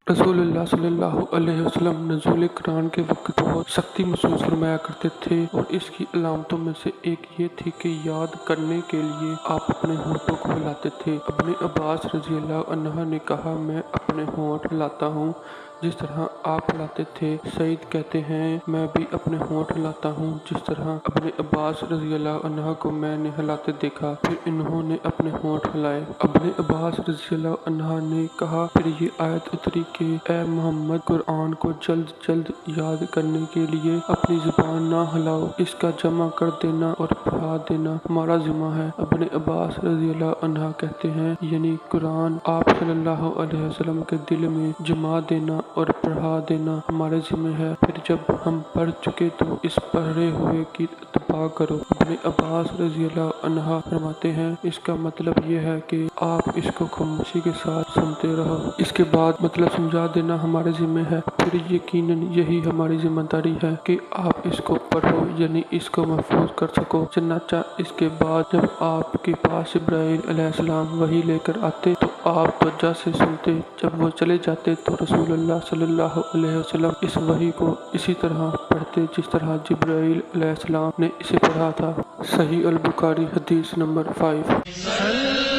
रसूलुल्लाह सल्लल्लाहु अलैहि वसल्लम नज़ूल कुरान के वक्त बहुत सख्ती महसूस फरमाया करते थे और इसकी अलामतों में से एक ये थी कि याद करने के लिए आप अपने होठों को हिलाते थे। अपने अब्बास रज़ी अल्लाह अन्हा ने कहा, मैं अपने होंठ हिलाता हूँ जिस तरह आप हिलाते थे। सईद कहते हैं, मैं भी अपने होंठ हिलाता हूँ जिस तरह अपने अब्बास रज़ी अल्लाह अन्हा को मैंने हिलाते देखा। फिर इन्होंने अपने होंठ हिलाए। अपने अब्बास रज़ी अल्लाह अन्हा ने कहा, फिर ये आयत उतरी कि ए मोहम्मद, कुरान को जल्द जल्द याद करने के लिए अपनी ज़ुबान ना हिलाओ, इसका जमा कर देना और पढ़ा देना हमारा ज़िम्मा है। अपने अब्बास रज़ी अल्लाह अन्हा कहते हैं, यानी कुरान आप सल्लल्लाहु अलैहि वसल्लम के दिल में जमा देना और पढ़ा देना हमारे ज़िम्मे है। फिर जब हम पढ़ चुके तो इस पढ़े हुए की इत्तबा करो। अपने अब्बास रज़ी अल्लाह अन्हा फरमाते हैं, इसका मतलब ये है कि आप इसको खामोशी के साथ सुनते रहो, इसके बाद मतलब समझा देना हमारे ज़िम्मे है। फिर यकीनन यही हमारी जिम्मेदारी है कि आप इसको पढ़ो, यानी इसको महफूज कर सको। चनाचा इसके बाद जब आपके पास जिब्राइल अलैहिस्सलाम वही लेकर आते तो आप तवज्जो से सुनते। जब वो चले जाते तो रसूलुल्लाह सल्लल्लाहु अलैहि वसल्लम इस वही को इसी तरह पढ़ते जिस तरह जिब्राइल अलैहिस्सलाम ने इसे पढ़ा था। सही अल बुखारी हदीस नंबर 5।